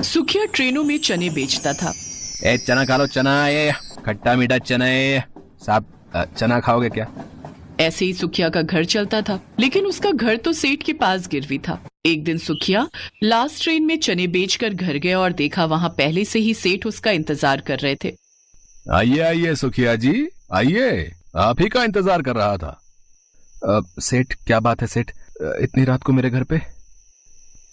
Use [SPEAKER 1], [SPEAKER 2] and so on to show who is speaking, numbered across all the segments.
[SPEAKER 1] सुखिया ट्रेनों में चने बेचता था।
[SPEAKER 2] ए चना खा लो, चना ये खट्टा मीठा चना है साहब, चना खाओगे क्या?
[SPEAKER 1] ऐसे ही सुखिया का घर चलता था, लेकिन उसका घर तो सेठ के पास गिरवी था। एक दिन सुखिया लास्ट ट्रेन में चने बेचकर घर गया और देखा वहां पहले से ही सेठ उसका इंतजार कर रहे थे।
[SPEAKER 2] आइए आइए सुखिया जी, आइए, आप ही का इंतजार कर रहा था। सेठ क्या बात है सेठ, इतनी रात को मेरे घर पे?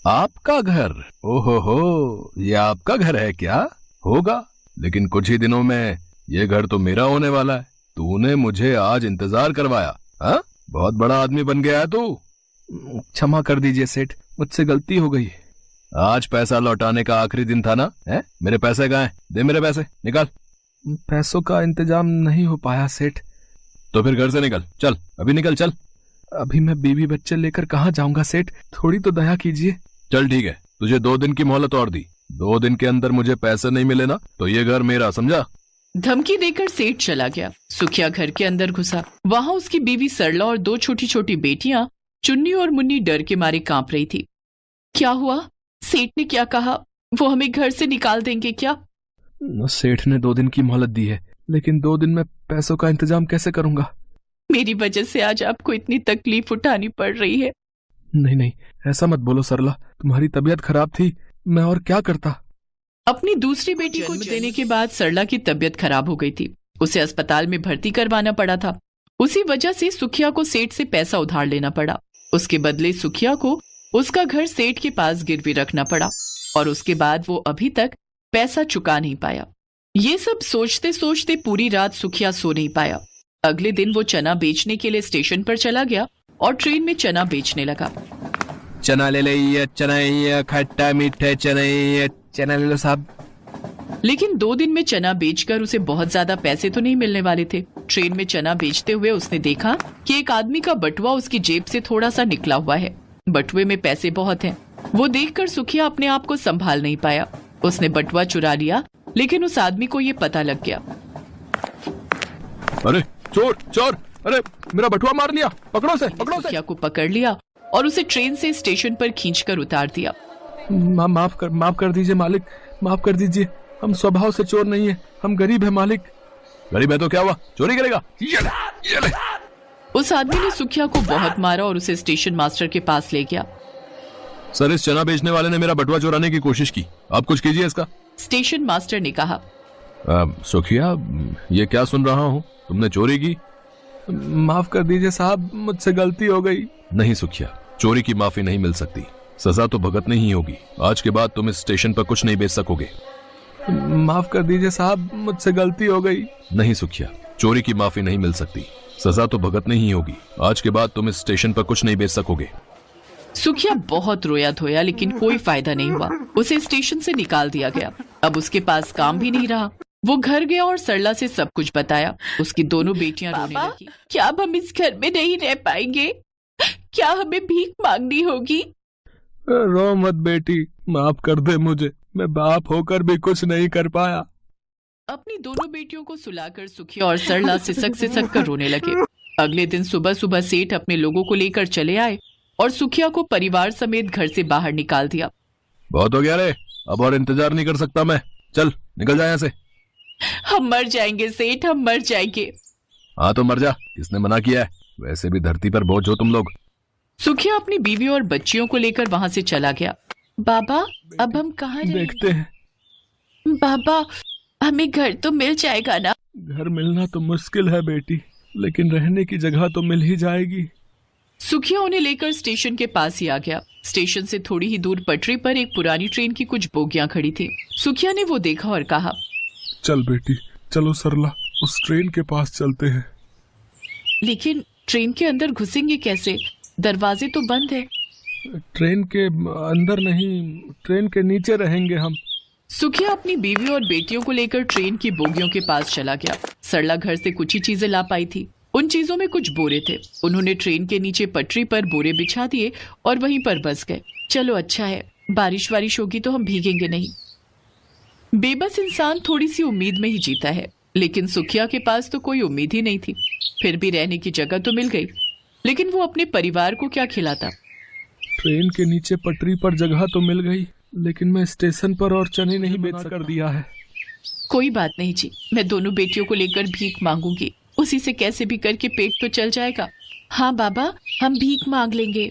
[SPEAKER 2] आपका घर? ओहो, ये आपका घर है क्या? होगा, लेकिन कुछ ही दिनों में ये घर तो मेरा होने वाला है। तूने मुझे आज इंतजार करवाया, हाँ? बहुत बड़ा आदमी बन गया है तू। क्षमा कर दीजिए सेठ, मुझसे गलती हो गई। आज पैसा लौटाने का आखिरी दिन था ना? है? मेरे पैसे कहाँ हैं? दे मेरे पैसे, निकाल। पैसों का इंतजाम नहीं हो पाया सेठ। तो फिर घर से निकल, चल अभी निकल, चल। अभी मैं बीवी बच्चे लेकर कहाँ जाऊंगा सेठ, थोड़ी तो दया कीजिए। चल ठीक है, तुझे 2 दिन की मोहलत और दी। 2 दिन के अंदर मुझे पैसे नहीं मिले ना तो ये घर मेरा, समझा?
[SPEAKER 1] धमकी देकर सेठ चला गया। सुखिया घर के अंदर घुसा। वहां उसकी बीवी सरला और 2 छोटी छोटी बेटियां चुन्नी और मुन्नी डर के मारे कांप रही थी। क्या हुआ? सेठ ने क्या कहा? वो हमें घर से निकाल देंगे क्या?
[SPEAKER 2] सेठ ने 2 दिन की मोहलत दी है, लेकिन 2 दिन में पैसों का इंतजाम कैसे करूंगा?
[SPEAKER 1] मेरी वजह से आज आपको इतनी तकलीफ उठानी पड़ रही है।
[SPEAKER 2] नहीं नहीं, ऐसा मत बोलो सरला, तुम्हारी तबीयत खराब थी, मैं और क्या करता।
[SPEAKER 1] अपनी दूसरी बेटी को जन्म देने के बाद सरला की तबीयत खराब हो गई थी। उसे अस्पताल में भर्ती करवाना पड़ा था। उसी वजह से सुखिया को सेठ से पैसा उधार लेना पड़ा। उसके बदले सुखिया को उसका घर सेठ के पास गिरवी रखना पड़ा और उसके बाद वो अभी तक पैसा चुका नहीं पाया। ये सब सोचते सोचते पूरी रात सुखिया सो नहीं पाया। अगले दिन वो चना बेचने के लिए स्टेशन पर चला गया और ट्रेन में चना बेचने लगा।
[SPEAKER 2] चना ले लो, चना खट्टा मीठा चना ले लो साहब।
[SPEAKER 1] लेकिन 2 दिन में चना बेचकर उसे बहुत ज्यादा पैसे तो नहीं मिलने वाले थे। ट्रेन में चना बेचते हुए उसने देखा कि एक आदमी का बटुआ उसकी जेब से थोड़ा सा निकला हुआ है। बटुए में पैसे बहुत हैं। वो देखकर सुखिया अपने आप को संभाल नहीं पाया। उसने बटुआ चुरा लिया, लेकिन उस आदमी को ये पता लग गया।
[SPEAKER 2] अरे चोर चोर, अरे मेरा बटुआ मार लिया, पकड़ो से, पकड़ो से।
[SPEAKER 1] सुखिया को पकड़ लिया और उसे ट्रेन से स्टेशन पर खींचकर उतार दिया।
[SPEAKER 2] माफ कर दीजिए मालिक, माफ कर दीजिए, हम स्वभाव से चोर नहीं है, हम गरीब है मालिक। गरीब है तो क्या हुआ, चोरी करेगा? ये ले।
[SPEAKER 1] उस आदमी ने सुखिया को बहुत मारा और उसे स्टेशन मास्टर के पास ले गया।
[SPEAKER 2] सर, इस चना बेचने वाले ने मेरा बटुआ चुराने की कोशिश की, आप कुछ कीजिए इसका।
[SPEAKER 1] स्टेशन मास्टर ने कहा।
[SPEAKER 2] सुखिया, ये क्या सुन रहा हूँ, तुमने चोरी की? माफ कर दीजिए साहब, मुझसे गलती हो गई। नहीं सुखिया, चोरी की माफी नहीं मिल सकती, सजा तो भुगतनी ही होगी। आज के बाद तुम इस स्टेशन पर कुछ नहीं बेच सकोगे। माफ कर दीजिए साहब, मुझसे गलती हो गई। नहीं सुखिया, चोरी की माफी नहीं मिल सकती, सजा तो भुगतनी ही होगी। आज के बाद तुम इस स्टेशन पर कुछ नहीं बेच सकोगे।
[SPEAKER 1] सुखिया बहुत रोया धोया, लेकिन कोई फायदा नहीं हुआ। उसे स्टेशन से निकाल दिया गया। अब उसके पास काम भी नहीं रहा। वो घर गया और सरला से सब कुछ बताया। उसकी दोनों बेटियां रोने लगी। क्या अब हम इस घर में नहीं रह पाएंगे? क्या हमें भीख मांगनी होगी?
[SPEAKER 2] रो मत बेटी, माफ कर दे मुझे, मैं बाप होकर भी कुछ नहीं कर पाया।
[SPEAKER 1] अपनी दोनों बेटियों को सुलाकर सुखिया और सरला सिसक कर रोने लगे। अगले दिन सुबह सुबह सेठ अपने लोगों को लेकर चले आए और सुखिया को परिवार समेत घर से बाहर निकाल दिया।
[SPEAKER 2] बहुत हो गया रे, अब और इंतजार नहीं कर सकता मैं, चल निकल जा यहाँ से।
[SPEAKER 1] हम मर जाएंगे सेठ, हम मर जाएंगे।
[SPEAKER 2] हाँ तो मर जा, किसने मना किया है, वैसे भी धरती पर बोझ हो तुम लोग।
[SPEAKER 1] सुखिया अपनी बीवी और बच्चियों को लेकर वहां से चला गया। बाबा, अब हम कहाँ
[SPEAKER 2] देखते हैं।
[SPEAKER 1] बाबा, हमें घर तो मिल जाएगा ना?
[SPEAKER 2] घर मिलना तो मुश्किल है बेटी, लेकिन रहने की जगह तो मिल ही जाएगी।
[SPEAKER 1] सुखिया उन्हें लेकर स्टेशन के पास ही आ गया। स्टेशन से थोड़ी ही दूर पटरी पर एक पुरानी ट्रेन की कुछ बोगियां खड़ी थी। सुखिया ने वो देखा और कहा,
[SPEAKER 2] चल बेटी, चलो सरला, उस ट्रेन के पास चलते हैं।
[SPEAKER 1] लेकिन ट्रेन के अंदर घुसेंगे कैसे? दरवाजे तो बंद है।
[SPEAKER 2] ट्रेन के अंदर नहीं, ट्रेन के नीचे रहेंगे हम।
[SPEAKER 1] सुखिया अपनी बीवी और बेटियों को लेकर ट्रेन की बोगियों के पास चला गया। सरला घर से कुछ ही चीजें ला पाई थी। उन चीजों में कुछ बोरे थे। उन्होंने ट्रेन के नीचे पटरी पर बोरे बिछा दिए और वहीं पर बस गए। चलो अच्छा है, बारिश वारिश होगी तो हम भीगेंगे नहीं। बेबस इंसान थोड़ी सी उम्मीद में ही जीता है, लेकिन सुखिया के पास तो कोई उम्मीद ही नहीं थी। फिर भी रहने की जगह तो मिल गई, लेकिन वो अपने परिवार को क्या खिलाता?
[SPEAKER 2] ट्रेन के नीचे पटरी पर जगह तो मिल गई, लेकिन मैं स्टेशन पर और चने नहीं बेच कर दिया है।
[SPEAKER 1] कोई बात नहीं जी, मैं दोनों बेटियों को लेकर भीख मांगूंगी, उसी से कैसे भी करके पेट तो चल जाएगा। हाँ बाबा, हम भीख मांग लेंगे,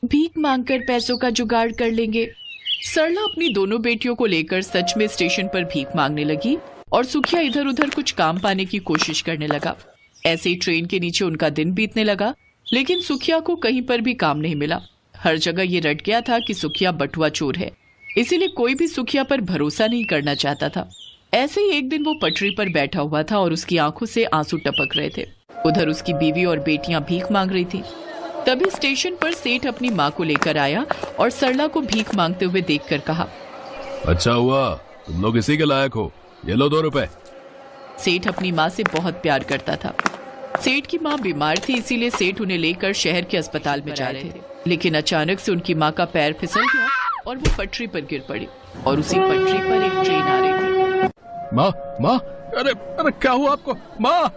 [SPEAKER 1] भीख मांगकर पैसों का जुगाड़ कर लेंगे। सरला अपनी दोनों बेटियों को लेकर सच में स्टेशन पर भीख मांगने लगी और सुखिया इधर उधर कुछ काम पाने की कोशिश करने लगा। ऐसे ही ट्रेन के नीचे उनका दिन बीतने लगा, लेकिन सुखिया को कहीं पर भी काम नहीं मिला। हर जगह ये रट गया था कि सुखिया बटुआ चोर है, इसीलिए कोई भी सुखिया पर भरोसा नहीं करना चाहता था। ऐसे ही एक दिन वो पटरी पर बैठा हुआ था और उसकी आंखों से आंसू टपक रहे थे। उधर उसकी बीवी और बेटियां भीख मांग रही थी। तभी स्टेशन पर सेठ अपनी माँ को लेकर आया और सरला को भीख मांगते हुए देखकर कहा,
[SPEAKER 2] अच्छा हुआ तुम लोग इसी के लायक हो, ये लो 2 रुपए।
[SPEAKER 1] सेठ अपनी माँ से बहुत प्यार करता था। सेठ की माँ बीमार थी, इसीलिए सेठ उन्हें लेकर शहर के अस्पताल में जा रहे थे। लेकिन अचानक से उनकी माँ का पैर फिसल गया और वो पटरी पर गिर पड़ी और उसी पटरी पर एक ट्रेन आ रही थी।
[SPEAKER 2] माँ, अरे क्या हुआ आपको माँ?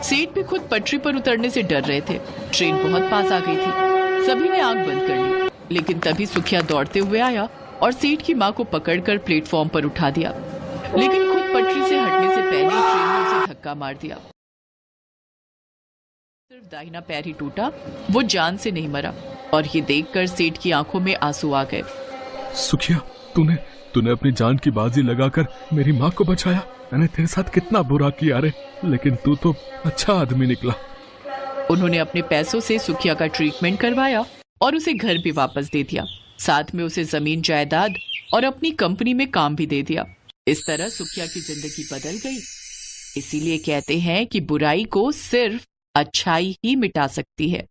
[SPEAKER 1] सेठ भी खुद पटरी पर उतरने से डर रहे थे। ट्रेन बहुत पास आ गई थी, सभी ने आंख बंद कर ली। लेकिन तभी सुखिया दौड़ते हुए आया और सेठ की माँ को पकड़कर प्लेटफॉर्म पर उठा दिया, लेकिन खुद पटरी से हटने से पहले ही ट्रेन ने उसे धक्का मार दिया। सिर्फ दाहिना पैर ही टूटा, वो जान से नहीं मरा। और ये देखकर सेठ की आंखों में आंसू आ गए।
[SPEAKER 2] सुखिया, तूने अपनी जान की बाजी लगाकर मेरी माँ को बचाया। मैंने तेरे साथ कितना बुरा किया रे, लेकिन तू तो अच्छा आदमी निकला।
[SPEAKER 1] उन्होंने अपने पैसों से सुखिया का ट्रीटमेंट करवाया और उसे घर भी वापस दे दिया। साथ में उसे जमीन जायदाद और अपनी कंपनी में काम भी दे दिया। इस तरह सुखिया की जिंदगी बदल गई। इसीलिए कहते हैं कि बुराई को सिर्फ अच्छाई ही मिटा सकती है।